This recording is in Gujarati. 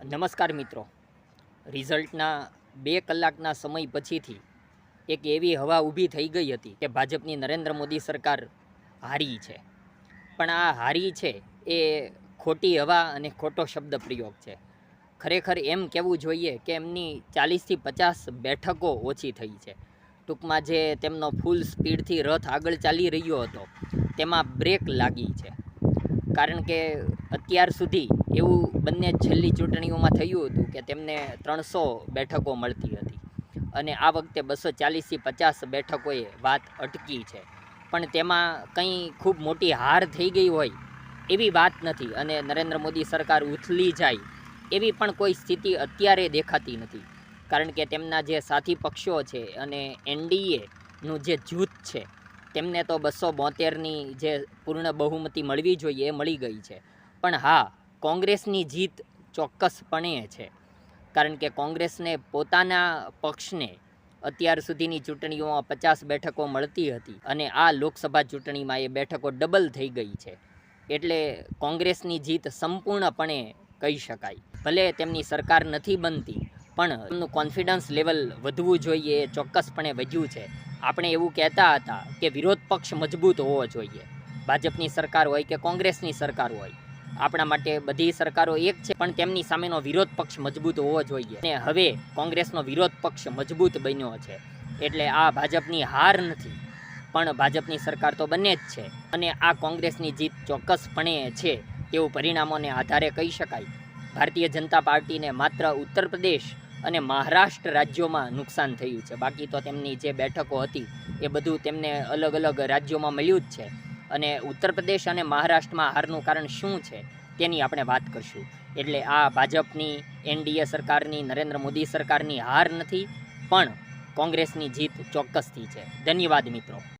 નમસ્કાર મિત્રો, રિઝલ્ટના 2 કલાકના સમય પછીથી એક એવી હવા ઊભી થઈ ગઈ હતી કે ભાજપની નરેન્દ્ર મોદી સરકાર હારી છે. પણ આ હારી છે એ ખોટી હવા અને ખોટો શબ્દ પ્રયોગ છે. ખરેખર એમ કહેવું જોઈએ કે એમની 40થી 50 બેઠકો ઓછી થઈ છે. ટૂંકમાં જે તેમનો ફૂલ સ્પીડથી રથ આગળ ચાલી રહ્યો હતો તેમાં બ્રેક લાગી છે. કારણ કે અત્યાર સુધી એવું બંને છેલ્લી ચૂંટણીઓમાં થયું હતું કે તેમને 300 બેઠકો મળતી હતી અને આ વખતે 240થી 50 બેઠકોએ વાત અટકી છે. પણ તેમાં કંઈ ખૂબ મોટી હાર થઈ ગઈ હોય એવી વાત નથી અને નરેન્દ્ર મોદી સરકાર ઉથલી જાય એવી પણ કોઈ સ્થિતિ અત્યારે દેખાતી નથી. કારણ કે તેમના જે સાથી પક્ષો છે અને એનડીએનું જે જૂથ છે તેમને તો 272ની જે પૂર્ણ બહુમતી મળવી જોઈએ એ મળી ગઈ છે. પણ હા, કોંગ્રેસની જીત ચોક્કસપણે છે. કારણ કે કોંગ્રેસને પોતાના પક્ષને અત્યાર સુધીની ચૂંટણીઓમાં 50 બેઠકો મળતી હતી અને આ લોકસભા ચૂંટણીમાં એ બેઠકો ડબલ થઈ ગઈ છે. એટલે કોંગ્રેસની જીત સંપૂર્ણપણે કહી શકાય. ભલે તેમની સરકાર નથી બનતી પણ એમનું કોન્ફિડન્સ લેવલ વધવું જોઈએ એ ચોક્કસપણે વધ્યું છે. આપણે એવું કહેતા હતા કે વિરોધ પક્ષ મજબૂત હોવો જોઈએ, ભાજપની સરકાર હોય કે કોંગ્રેસની સરકાર હોય. આપણા માટે બધી સરકારો એક છે, પણ તેમની સામેનો વિરોધ પક્ષ મજબૂત હોવો જોઈએ. અને હવે કોંગ્રેસનો વિરોધ પક્ષ મજબૂત બન્યો છે. એટલે આ ભાજપની હાર નથી, પણ ભાજપની સરકાર તો બને જ છે અને આ કોંગ્રેસની જીત ચોક્કસપણે છે તેવું પરિણામોને આધારે કહી શકાય. ભારતીય જનતા પાર્ટીને માત્ર ઉત્તર પ્રદેશ અને મહારાષ્ટ્ર રાજ્યોમાં નુકસાન થયું છે. બાકી તો તેમની જે બેઠકો હતી એ બધું તેમને અલગ અલગ રાજ્યોમાં મળ્યું જ છે. અને ઉત્તર પ્રદેશ અને મહારાષ્ટ્રમાં હારનું કારણ શું છે તેની આપણે વાત કરીશું. એટલે આ ભાજપની એનડીએ સરકારની, નરેન્દ્ર મોદી સરકારની હાર નથી, પણ કોંગ્રેસની જીત ચોક્કસથી છે. ધન્યવાદ મિત્રો.